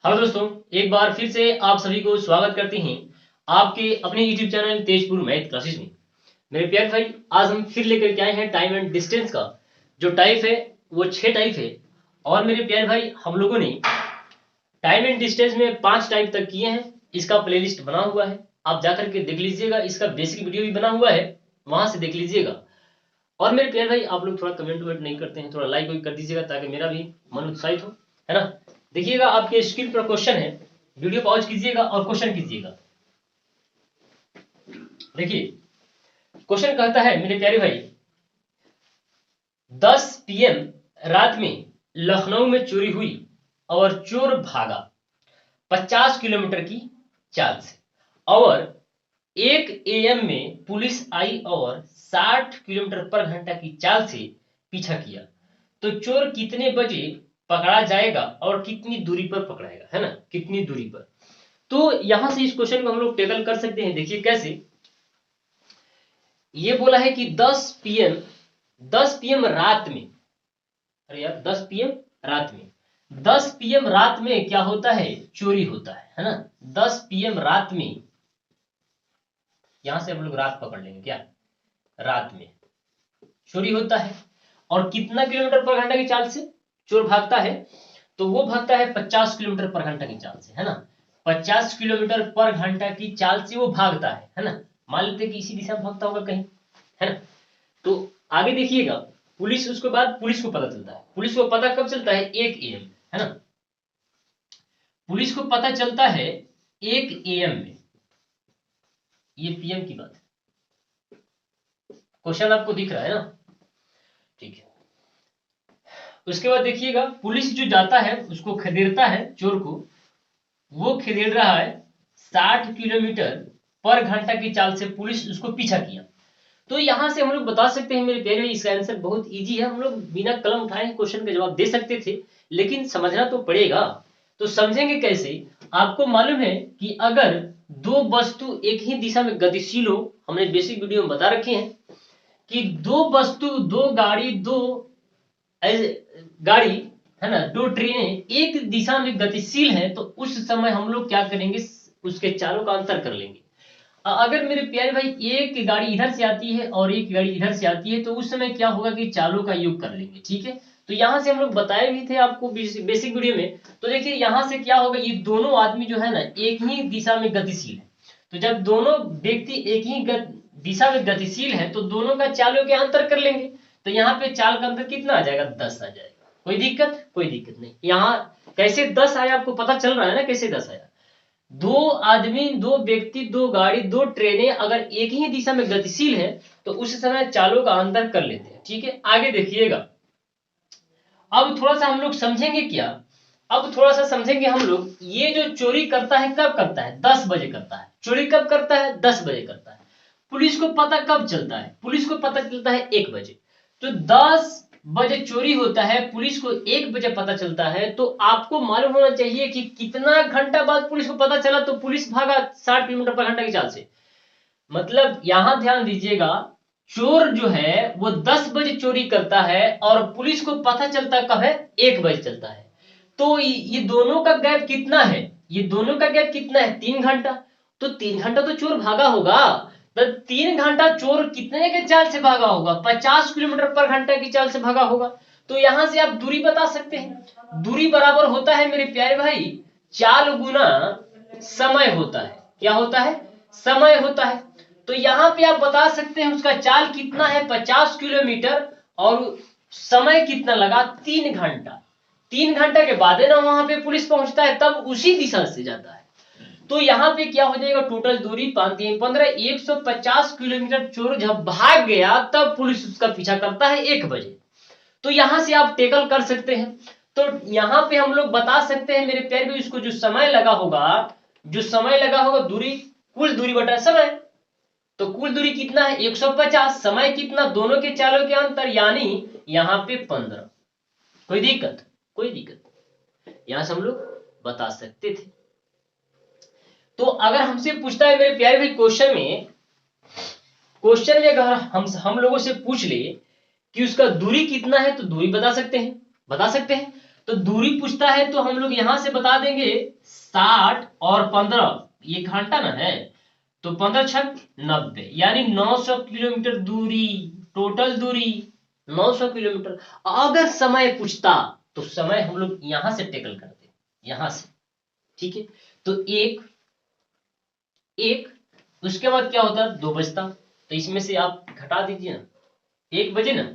Hello दोस्तों, एक बार फिर से आप सभी को स्वागत करते हैं आपके अपने YouTube channel Tezpur math classes में। मेरे प्यारे भाई, आज हम फिर लेकर के आए हैं टाइम एंड डिस्टेंस का जो टाइप है वो 6 टाइप है। और मेरे प्यारे भाई, हम लोगों ने टाइम एंड डिस्टेंस में 5 टाइप तक किए हैं। इसका प्लेलिस्ट बना हुआ है, आप जाकर के देख लीजिएगा। इसका बेसिक वीडियो भी बना हुआ है, वहां से देख लीजिएगा। और मेरे प्यारे भाई, आप लोग थोड़ा कमेंट वमेंट नहीं करते हैं, थोड़ा लाइक वाइक कर दीजिएगा ताकि मेरा भी मन उत्साहित हो, है ना। देखिएगा, आपके स्क्रीन पर क्वेश्चन है, वीडियो पॉज कीजिएगा और क्वेश्चन कीजिएगा। देखिए, क्वेश्चन कहता है मेरे प्यारे भाई, 10 PM रात में लखनऊ में चोरी हुई और चोर भागा 50 किलोमीटर की चाल से, और 1 AM में पुलिस आई और 60 किलोमीटर पर घंटा की चाल से पीछा किया। तो चोर कितने बजे पकड़ा जाएगा और कितनी दूरी पर पकड़ाएगा, है ना, कितनी दूरी पर। तो यहां से इस क्वेश्चन को हम लोग टेकल कर सकते हैं। देखिए कैसे, ये बोला है कि 10 PM रात में, अरे यार 10 PM रात में, 10 PM रात में क्या होता है, चोरी होता है ना। 10 PM रात में, यहां से हम लोग रात पकड़ लेंगे, क्या रात में चोरी होता है। और कितना किलोमीटर पर घंटा की चाल से चोर भागता है, तो वो भागता है 50 किलोमीटर पर घंटा की चाल से, है ना। 50 किलोमीटर पर घंटा की चाल से वो भागता है ना। मान लेते हैं कि इसी दिशा में भागता होगा कहीं, है ना। तो आगे देखिएगा, पुलिस, उसके बाद पुलिस को पता चलता है। पुलिस को पता कब चलता है, 1 AM, है ना। पुलिस को पता चलता है 1 AM में, ये PM की बात है। क्वेश्चन आपको दिख रहा है ना, ठीक है। उसके बाद देखिएगा, पुलिस जो जाता है उसको खदेड़ता है चोर को, वो खदेड़ रहा है 60 किलोमीटर पर घंटा की चाल से, पुलिस उसको पीछा किया। तो यहां से हम लोग बता सकते हैं मेरे प्यारे, इसका आंसर बहुत इजी है। हम लोग बिना कलम उठाए क्वेश्चन का जवाब दे सकते थे, लेकिन समझना तो पड़ेगा। तो समझेंगे कैसे, आपको मालूम है कि अगर दो वस्तु एक ही दिशा में गतिशील हो, हमने बेसिक वीडियो में बता रखे हैं कि दो वस्तु, दो गाड़ी, दो गाड़ी, है ना, दो ट्रेनें एक दिशा में गतिशील है, तो उस समय हम लोग क्या करेंगे, उसके चालों का अंतर कर लेंगे। अगर मेरे प्यारे भाई एक गाड़ी इधर से आती है और एक गाड़ी इधर से आती है, तो उस समय क्या होगा कि चालों का योग कर लेंगे, ठीक है। तो यहां से हम लोग बताए भी थे आपको बेसिक वीडियो में। तो देखिए यहां से क्या होगा, ये दोनों आदमी जो है ना एक ही दिशा में गतिशील है। तो जब दोनों व्यक्ति एक ही दिशा में गतिशील है, तो दोनों का चालों के अंतर कर लेंगे। तो यहाँ पे चाल का अंतर कितना आ जाएगा, 10 आ जाएगा। कोई दिक्कत, कोई दिक्कत नहीं। यहाँ कैसे 10 आया आपको पता चल रहा है ना, कैसे 10 आया। दो आदमी, दो व्यक्ति, दो गाड़ी, दो ट्रेनें अगर एक ही दिशा में गतिशील है, तो उस समय चालों का अंतर कर लेते हैं, ठीक है। आगे देखिएगा, अब थोड़ा सा हम लोग समझेंगे क्या, अब थोड़ा सा समझेंगे हम लोग। ये जो चोरी करता है कब करता है, 10 बजे करता है। चोरी कब करता है, 10 बजे करता है। पुलिस को पता कब चलता है, पुलिस को पता चलता है 1 बजे। तो 10 बजे चोरी होता है, पुलिस को 1 बजे पता चलता है। तो आपको मालूम होना चाहिए कि कितना घंटा बाद पुलिस को पता चला, तो पुलिस भागा 60 किलोमीटर पर घंटा की चाल से। मतलब यहां ध्यान दीजिएगा, चोर जो है वो 10 बजे चोरी करता है और पुलिस को पता चलता कब है, 1 बजे चलता है। तो ये दोनों का गैप कितना है, ये दोनों का गैप कितना है, 3 घंटा। तो 3 घंटा तो चोर भागा होगा। तो 3 घंटा चोर कितने के चाल से भागा होगा, 50 किलोमीटर पर घंटा की चाल से भागा होगा। तो यहां से आप दूरी बता सकते हैं। दूरी बराबर होता है मेरे प्यारे भाई, चाल गुना समय होता है। क्या होता है, समय होता है। तो यहां पे आप बता सकते हैं उसका चाल कितना है, 50 किलोमीटर, और समय कितना लगा, 3 घंटा। 3 घंटा के बाद है ना वहां पे पुलिस पहुंचता है, तब उसी दिशा से जाता है। तो यहाँ पे क्या हो जाएगा, टोटल दूरी 5-3-15, 150 किलोमीटर चोर जब भाग गया, तब पुलिस उसका पीछा करता है 1 बजे। तो यहां से आप टेकल कर सकते हैं। तो यहां पे हम लोग बता सकते हैं मेरे प्यारे भाई, इसको जो समय लगा होगा, जो समय लगा होगा, दूरी, कुल दूरी बटा समय। तो कुल दूरी कितना है, 150, समय कितना, दोनों के चालों के अंतर, यानी यहाँ पे 15। कोई दिक्कत, कोई दिक्कत, यहां से हम लोग बता सकते थे। तो अगर हमसे पूछता है मेरे प्यारे भाई, क्वेश्चन में अगर हम लोगों से पूछ ले कि उसका दूरी कितना है, तो दूरी बता सकते हैं, बता सकते हैं। तो दूरी पूछता है तो हम लोग यहां से बता देंगे 60 और 15, ये घंटा ना है, तो 15 छक 90, यानी 900 किलोमीटर दूरी, टोटल दूरी 900 किलोमीटर। अगर समय पूछता तो समय हम लोग यहां से टेकल करते, यहां से, ठीक है। तो एक एक उसके बाद क्या होता, 2 बजता, तो इसमें से आप घटा दीजिए ना, 1 बजे ना,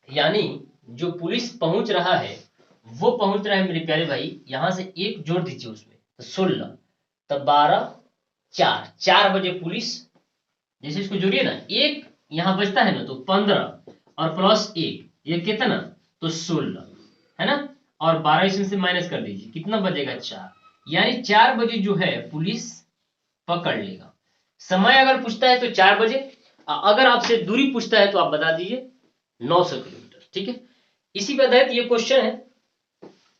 यानी जो पुलिस पहुंच रहा है वो पहुंच रहा है मेरे प्यारे भाई, यहां से 1 जोड़ दीजिए उसमें, तो 16, तब 12, 4 बजे पुलिस, जैसे इसको जोड़िए ना, 1 यहां बचता है ना, तो 15 और प्लस 1, ये कितना, तो 16 है ना, और 12 इसमें से माइनस कर दीजिए, कितना बजेगा, 4, यानी 4 बजे जो है पुलिस पकड़ लेगा। समय अगर पूछता है तो 4 बजे, अगर आपसे दूरी पूछता है तो आप बता दीजिए 900 किलोमीटर, ठीक है। इसी के तहत ये क्वेश्चन है,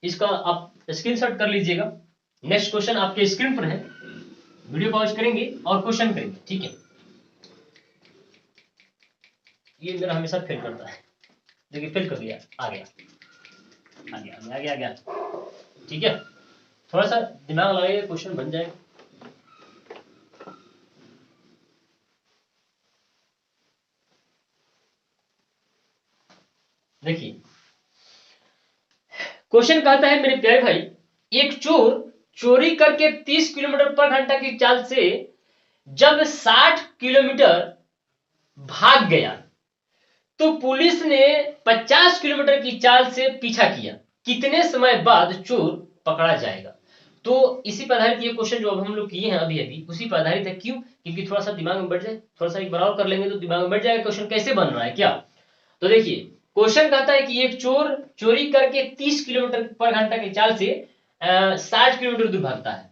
इसका आप स्क्रीनशॉट कर लीजिएगा। नेक्स्ट क्वेश्चन आपके स्क्रीन पर है, वीडियो पॉज करेंगे और क्वेश्चन करेंगे, ठीक है। ये मेरा हमेशा फेल करता है, देखिए फेल कर दिया, आ गया, आ गया, आ गया, आ गया, ठीक है। थोड़ा सा दिमाग लगाइए, क्वेश्चन बन जाएगा। देखिए क्वेश्चन कहता है मेरे प्यारे भाई, एक चोर चोरी करके 30 किलोमीटर पर घंटा की चाल से जब 60 किलोमीटर भाग गया तो पुलिस ने 50 किलोमीटर की चाल से पीछा किया, कितने समय बाद चोर पकड़ा जाएगा। तो इसी पर आधारित ये क्वेश्चन जो अब हम लोग किए हैं अभी अभी, उसी पर आधारित है। क्यों? क्योंकि थोड़ा सा दिमाग में बैठ जाए, थोड़ा सा एक बार और कर लेंगे तो दिमाग में बैठ जाएगा क्वेश्चन कैसे बन रहा है क्या। तो देखिए क्वेश्चन कहता है कि एक चोर चोरी करके 30 किलोमीटर पर घंटा की चाल से 60 किलोमीटर दूर भागता है।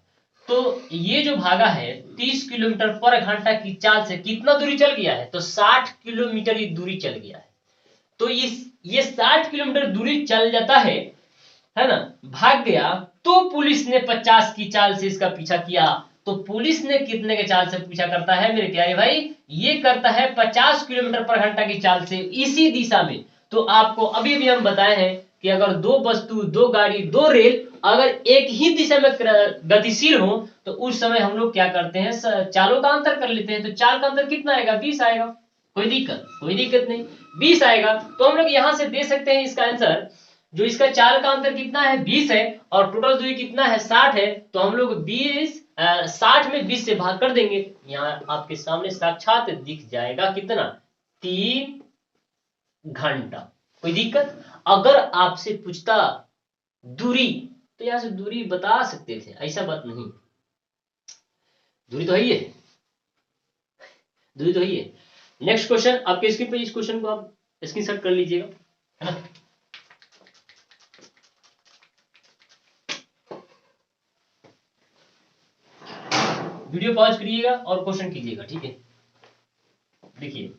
तो ये जो भागा है 30 किलोमीटर पर घंटा की चाल से कितना दूरी चल गया है, तो 60 किलोमीटर की दूरी चल गया है। तो ये 60 किलोमीटर दूरी चल जाता है ना, भाग गया, तो पुलिस ने 50 की चाल से इसका पीछा किया। तो पुलिस ने कितने के चाल से पीछा करता है मेरे प्यारे भाई, ये करता है 50 किलोमीटर पर घंटा की चाल से इसी दिशा में। तो आपको अभी भी हम बताए हैं कि अगर 2 वस्तु, 2 गाड़ी, 2 रेल अगर एक ही दिशा में गतिशील हो तो उस समय हम लोग क्या करते हैं, चालों का अंतर कर लेते हैं। तो चाल का अंतर कितना आएगा, 20 आएगा। कोई दिक्कत नहीं, 20 आएगा। तो हम लोग यहां से दे सकते हैं इसका आंसर, जो इसका चाल का अंतर कितना है, 20 है, और टोटल दूरी कितना है, 60 है। तो हम लोग 60 में 20 से भाग कर देंगे, यहाँ आपके सामने साक्षात दिख जाएगा कितना, 3 घंटा। कोई दिक्कत? अगर आपसे पूछता दूरी तो यहां से दूरी बता सकते थे, ऐसा बात नहीं, दूरी तो है ही है, दूरी तो है ही है। नेक्स्ट क्वेश्चन आपके स्क्रीन पे, इस क्वेश्चन को आप स्क्रीनशॉट कर लीजिएगा, है ना। वीडियो पॉज करिएगा और क्वेश्चन कीजिएगा, ठीक है। देखिए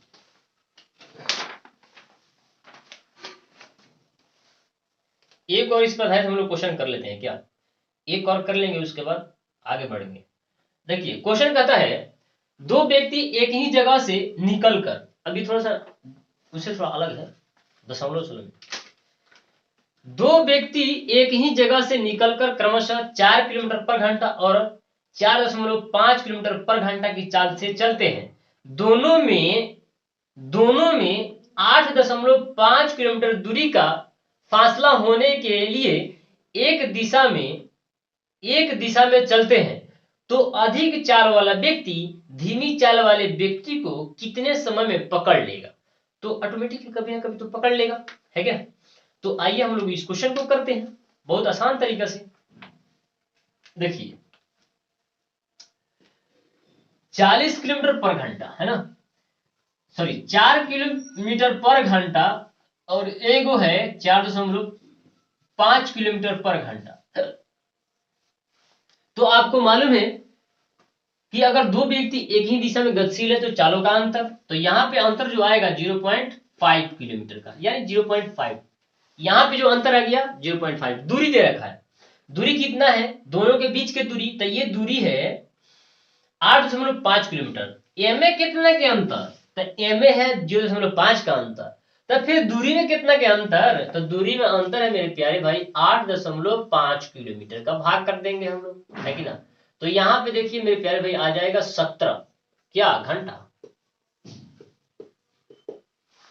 एक और इस पर आधारित हम लोग क्वेश्चन कर लेते हैं क्या, एक और कर लेंगे उसके बाद आगे बढ़ेंगे। देखिए क्वेश्चन कहता है, 2 व्यक्ति एक ही जगह से निकलकर, अभी थोड़ा सा उससे थोड़ा अलग है, दशमलव से लगे, 2 व्यक्ति एक ही जगह से निकलकर क्रमशः 4 किलोमीटर पर घंटा और 4.5 किलोमीटर पर घंटा की चाल से चलते हैं। दोनों में 8.5 किलोमीटर दूरी का फासला होने के लिए एक दिशा में चलते हैं, तो अधिक चाल वाला व्यक्ति धीमी चाल वाले व्यक्ति को कितने समय में पकड़ लेगा। तो ऑटोमेटिकली कभी ना कभी तो पकड़ लेगा, है क्या। तो आइए हम लोग इस क्वेश्चन को करते हैं बहुत आसान तरीका से। देखिए 40 किलोमीटर पर घंटा है ना, सॉरी 4 किलोमीटर पर घंटा और एगो है 4.5 किलोमीटर पर घंटा। तो आपको मालूम है कि अगर 2 व्यक्ति एक ही दिशा में गतिशील है तो चालों का अंतर, तो यहाँ पे अंतर जो आएगा 0.5 किलोमीटर का, यानी 0.5, यहाँ पे जो अंतर आ गया 0.5, दूरी दे रखा है। दूरी कितना है दोनों के बीच की दूरी, तो ये दूरी है 8.5 किलोमीटर। एमए कितना के अंतर, तो एमए है 0.5 का अंतर, तो फिर दूरी में कितना के अंतर, तो दूरी में अंतर है मेरे प्यारे भाई 8.5 किलोमीटर का भाग कर देंगे हम लोग, है कि ना। तो यहाँ पे देखिए मेरे प्यारे भाई आ जाएगा 17 क्या घंटा,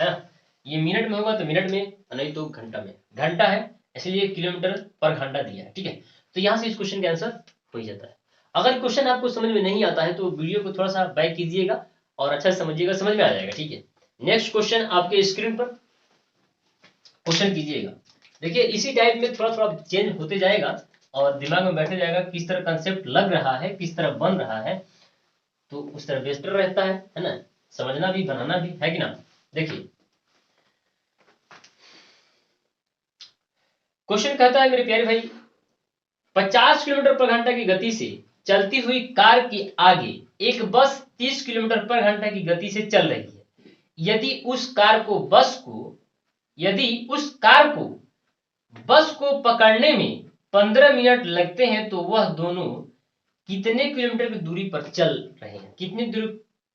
है ना। ये मिनट में होगा तो मिनट में, नहीं तो घंटा में, घंटा है इसलिए किलोमीटर पर घंटा दिया है, ठीक है। तो यहाँ से इस क्वेश्चन का आंसर हो ही जाता है। अगर क्वेश्चन आपको समझ में नहीं आता है तो वीडियो को थोड़ा सा बैक कीजिएगा और अच्छा समझिएगा, समझ में आ जाएगा, ठीक है। नेक्स्ट क्वेश्चन आपके स्क्रीन पर क्वेश्चन कीजिएगा। देखिए इसी टाइप में थोड़ा थोड़ा चेंज होते जाएगा और दिमाग में बैठे जाएगा किस तरह कंसेप्ट लग रहा है, किस तरह बन रहा है, तो उस तरह बेस्टर रहता है ना, समझना भी बनाना भी, है कि ना। देखिए क्वेश्चन कहता है मेरे प्यारे भाई 50 किलोमीटर पर घंटा की गति से चलती हुई कार के आगे एक बस 30 किलोमीटर पर घंटा की गति से चल रही है। यदि उस कार को बस को पकड़ने में 15 मिनट लगते हैं तो वह दोनों कितने किलोमीटर की दूरी पर चल रहे हैं,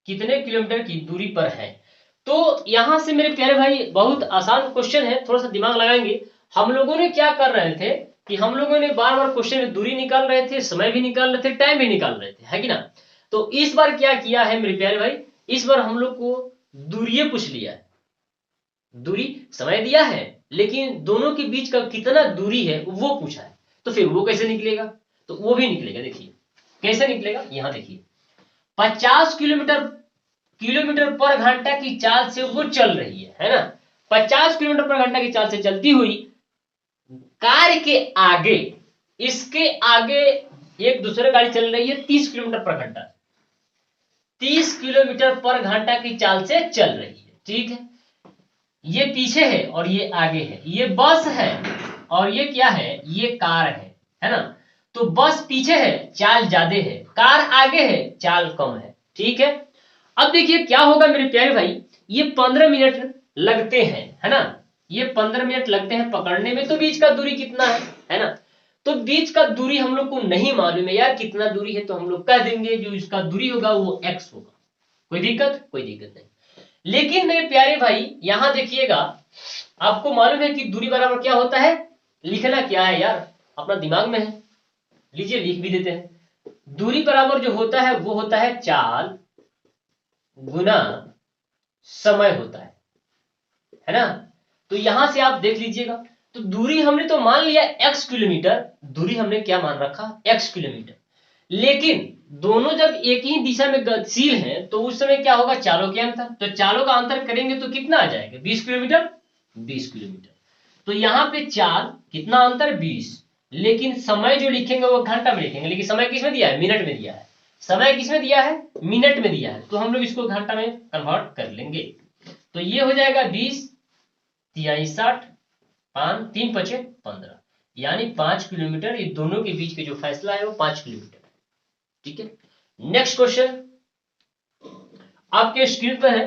कितने किलोमीटर की दूरी पर है। तो यहां से मेरे प्यारे भाई बहुत आसान क्वेश्चन है, थोड़ा सा दिमाग लगाएंगे। हम लोगों ने क्या कर रहे थे कि हम लोगों ने बार बार क्वेश्चन में दूरी निकाल रहे थे, समय भी निकाल रहे थे, टाइम भी निकाल रहे थे, है कि ना। तो इस बार क्या किया है मेरे प्यारे भाई, इस बार हम लोग को दूरी पूछ लिया है। दूरी समय दिया है लेकिन दोनों के बीच का कितना दूरी है वो पूछा है। तो फिर वो कैसे निकलेगा, तो वो भी निकलेगा। देखिए कैसे निकलेगा, यहां देखिए 50 किलोमीटर पर घंटा की चाल से वो चल रही है ना। 50 किलोमीटर पर घंटा की चाल से चलती हुई कार के आगे, इसके आगे एक दूसरी गाड़ी चल रही है 30 किलोमीटर पर घंटा, 30 किलोमीटर पर घंटा की चाल से चल रही है, ठीक है। ये पीछे है और ये आगे है, ये बस है और ये क्या है, ये कार है ना। तो बस पीछे है, चाल ज्यादा है, कार आगे है, चाल कम है, ठीक है। अब देखिए क्या होगा मेरे प्यारे भाई, ये 15 मिनट लगते हैं, है ना। ये 15 मिनट लगते हैं पकड़ने में, तो बीच का दूरी कितना है ना। तो बीच का दूरी हम लोग को नहीं मालूम है यार कितना दूरी है, तो हम लोग कह देंगे जो इसका दूरी होगा वो x होगा। कोई दिक्कत नहीं। लेकिन मेरे प्यारे भाई यहां देखिएगा, आपको मालूम है कि दूरी बराबर क्या होता है, लिखना क्या है यार अपना दिमाग में है, लीजिए लिख भी देते हैं। दूरी बराबर जो होता है वो होता है चाल गुना समय होता है ना। तो यहां से आप देख लीजिएगा, तो दूरी हमने तो मान लिया x किलोमीटर, दूरी हमने क्या मान रखा x किलोमीटर, लेकिन दोनों जब एक ही दिशा में गतिशील हैं तो उस समय क्या होगा, चालों के अंतर, तो चालों का अंतर करेंगे तो कितना आ जाएगा 20 किलोमीटर, 20 किलोमीटर। तो यहाँ पे चाल कितना अंतर 20, लेकिन समय जो लिखेंगे वो घंटा में लिखेंगे, लेकिन समय किसमें दिया है, मिनट में दिया है। समय किसमें दिया है, मिनट में दिया है, तो हम लोग इसको घंटा में कन्वर्ट कर लेंगे। तो ये हो जाएगा 20 तिहाई 60, 5 3 5 15, यानी 5 किलोमीटर। ये दोनों के बीच के जो फैसला है वो 5 किलोमीटर, ठीक है। नेक्स्ट क्वेश्चन आपके स्क्रीन पर है,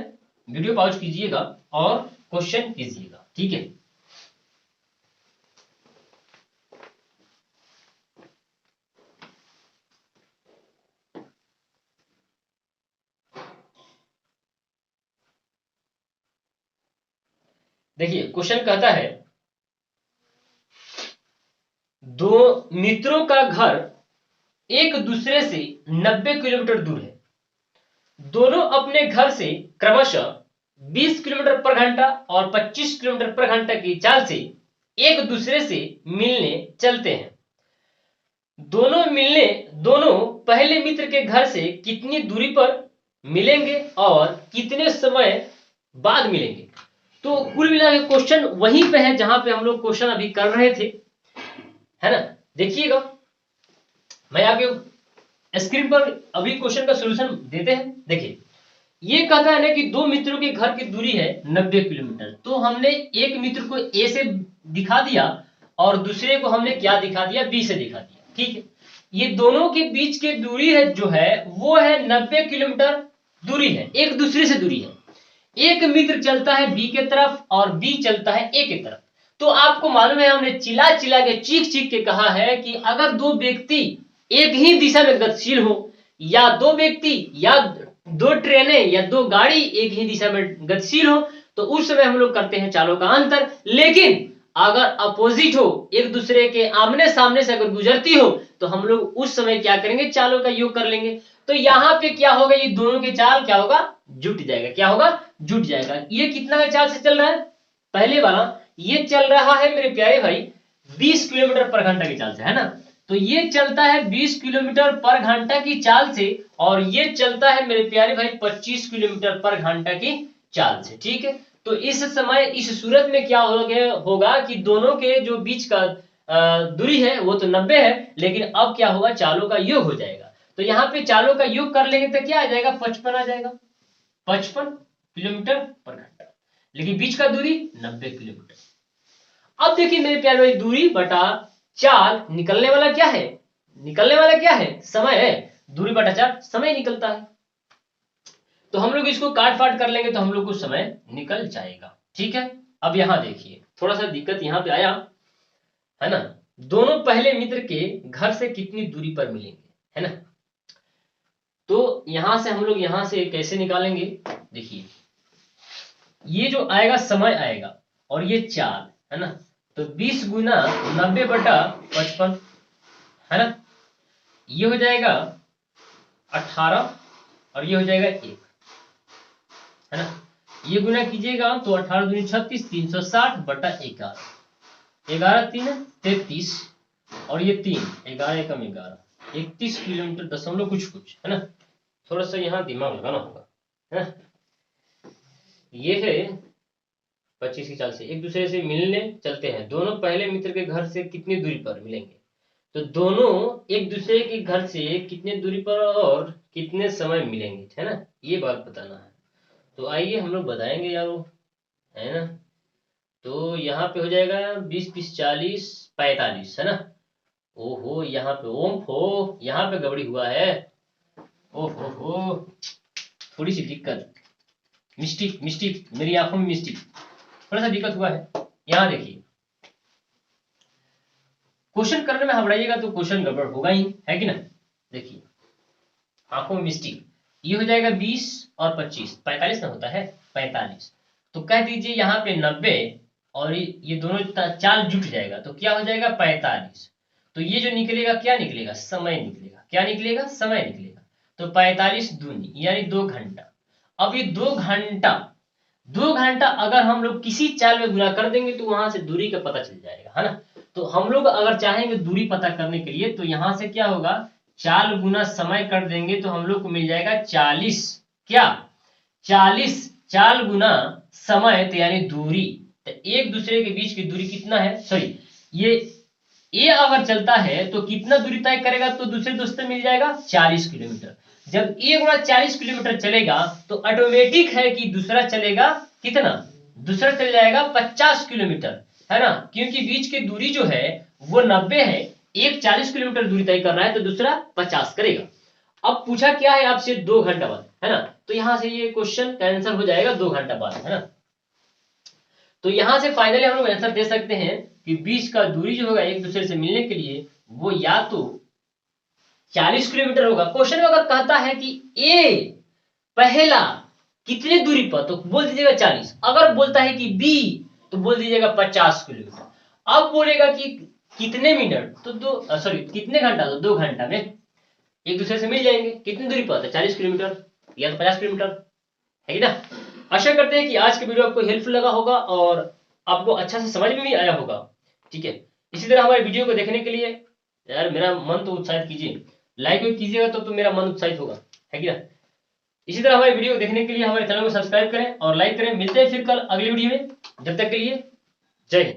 वीडियो पॉज कीजिएगा और क्वेश्चन कीजिएगा, ठीक है। देखिए क्वेश्चन कहता है दो मित्रों का घर एक दूसरे से 90 किलोमीटर दूर है। दोनों अपने घर से क्रमशः 20 किलोमीटर पर घंटा और 25 किलोमीटर पर घंटा की चाल से एक दूसरे से मिलने चलते हैं। दोनों पहले मित्र के घर से कितनी दूरी पर मिलेंगे और कितने समय बाद मिलेंगे। तो कुल मिला के क्वेश्चन वहीं पे है जहां पे हम लोग क्वेश्चन अभी कर रहे थे, है ना। देखिएगा मैं आपके स्क्रीन पर अभी क्वेश्चन का सॉल्यूशन देते हैं। देखिए ये कहता है ना कि दो मित्रों के घर की दूरी है 90 किलोमीटर, तो हमने एक मित्र को ए से दिखा दिया और दूसरे को हमने क्या दिखा दिया, बी से दिखा दिया, ठीक है। ये दोनों के बीच की दूरी है जो है वो है 90 किलोमीटर दूरी है, एक दूसरे से दूरी है। एक मित्र चलता है बी के तरफ और बी चलता है ए के तरफ। तो आपको मालूम है हमने चिल्ला चिल्ला के चीख चीख के कहा है कि अगर दो व्यक्ति एक ही दिशा में गतिशील हो, या दो व्यक्ति या दो ट्रेनें या दो गाड़ी एक ही दिशा में गतिशील हो, तो उस समय हम लोग करते हैं चालों का अंतर। लेकिन अगर अपोजिट हो, एक दूसरे के आमने सामने से अगर गुजरती हो, तो हम लोग उस समय क्या करेंगे, चालों का योग कर लेंगे। तो यहाँ पे क्या होगा, ये दोनों के चाल क्या होगा, जुट जाएगा। क्या होगा, जुट जाएगा। ये कितना का चाल से चल रहा है, पहले वाला ये चल रहा है मेरे प्यारे भाई 20 किलोमीटर पर घंटा की चाल से, है ना। तो ये चलता है 20 किलोमीटर पर घंटा की चाल से, और ये चलता है मेरे प्यारे भाई 25 किलोमीटर पर घंटा की चाल से। ठीक है, तो इस समय इस सूरत में क्या होगा कि दोनों के जो बीच का दूरी है वो तो 90 है, लेकिन अब क्या होगा, चालों का योग हो जाएगा। तो यहाँ पे चालों का योग कर लेंगे तो क्या आ जाएगा, 55 आ जाएगा, 55 किलोमीटर पर घंटा, लेकिन बीच का दूरी 90 किलोमीटर। अब देखिए मेरे प्यारे भाई, दूरी बटा चाल, निकलने वाला क्या है, निकलने वाला क्या है, समय है। दूरी बटा चाल समय निकलता है। तो हम लोग इसको काट फाट कर लेंगे तो हम लोग को समय निकल जाएगा। ठीक है, अब यहां देखिए थोड़ा सा दिक्कत यहां पे आया, है ना। दोनों पहले मित्र के घर से कितनी दूरी पर मिलेंगे, है ना। तो यहां से हम लोग यहां से कैसे निकालेंगे, देखिए ये जो आएगा समय आएगा और ये चाल, है ना। तो 20 गुना 90 बटा 55, है ना। ये हो जाएगा 18 और ये हो जाएगा 1, है ना। ये गुना कीजिएगा तो 18 दूनी 36, 360 बटा 11, 11 3 33 और ये 3, 11 एकम 11, 31 किलोमीटर दशमलव कुछ कुछ, है ना। थोड़ा सा यहाँ दिमाग लगाना होगा, है ना। ये है 25 की चाल से एक दूसरे से मिलने चलते हैं। दोनों पहले मित्र के घर से कितनी दूरी पर मिलेंगे, तो दोनों एक दूसरे के घर से कितने दूरी पर और कितने समय मिलेंगे, है ना, ये बात बताना है। तो आइए हम लोग बताएंगे यार, है ना। तो यहाँ पे हो जाएगा 20 20 40 45, है ना। ओहो, यहाँ पे ओम हो, यहाँ पे गड़बड़ी हुआ है। ओहो हो, थोड़ी सी दिक्कत, मिस्टेक मिस्टेक, मेरी आंखों में मिस्टेक, थोड़ा सा दिक्कत हुआ है। यहाँ देखिए क्वेश्चन करने में घबराइएगा तो क्वेश्चन गड़बड़ होगा ही, है कि ना। देखिए आंखों में मिस्टेक, ये हो जाएगा 20 और 25, 45 ना होता है, 45। तो कह दीजिए यहाँ पे 90 और ये दोनों चाल जुट जाएगा तो क्या हो जाएगा 45। तो ये जो निकलेगा क्या निकलेगा, समय निकलेगा। क्या निकलेगा, समय निकलेगा। तो 45 दूनी यानी 2 घंटा। अब ये 2 घंटा अगर हम लोग किसी चाल में गुना कर देंगे तो वहां से दूरी का पता चल जाएगा, है ना। तो हम लोग अगर चाहेंगे दूरी पता करने के लिए तो यहां से क्या होगा, चाल गुना समय कर देंगे तो हम लोग को मिल जाएगा 40, क्या 40 चाल गुना समय तो यानी दूरी। तो एक दूसरे के बीच की दूरी कितना है, सॉरी ये अगर चलता है तो कितना दूरी तय करेगा, तो दूसरे दोस्त मिल जाएगा 40 किलोमीटर। जब ए गुणा 40 किलोमीटर चलेगा तो ऑटोमेटिक है कि दूसरा चलेगा कितना, दूसरा चल जाएगा 50 किलोमीटर, है ना। क्योंकि बीच की दूरी जो है वो 90 है, एक 40 किलोमीटर दूरी तय कर रहा है तो दूसरा 50 करेगा। अब पूछा क्या है आपसे, 2 घंटा बाद, है ना। तो यहां से ये क्वेश्चन का आंसर हो जाएगा 2 घंटा बाद, है ना। तो यहां से फाइनली हम लोग आंसर दे सकते हैं कि बीच का दूरी जो होगा एक दूसरे से मिलने के लिए वो या तो 40 किलोमीटर होगा। क्वेश्चन में अगर कहता है कि ए पहला कितने दूरी पर, तो बोल दीजिएगा 40। अगर बोलता है कि बी तो बोल दीजिएगा 50 किलोमीटर। अब बोलेगा कि कितने मिनट, तो कितने घंटा, तो 2 घंटा में एक दूसरे से मिल जाएंगे। कितनी दूरी पर, 40 किलोमीटर या तो 50 किलोमीटर, है कि ना। आशा करते हैं कि आज के वीडियो आपको हेल्पफुल लगा होगा और आपको अच्छा से समझ में भी आया होगा। ठीक है, इसी तरह हमारे वीडियो को देखने के लिए यार मेरा मन तो उत्साहित कीजिए, लाइक भी कीजिएगा तो मेरा मन उत्साहित होगा, है कि ना। इसी तरह हमारे वीडियो को देखने के लिए हमारे चैनल को सब्सक्राइब करें और लाइक करें। मिलते हैं फिर कल अगले वीडियो में, जब तक के लिए जय हिंद।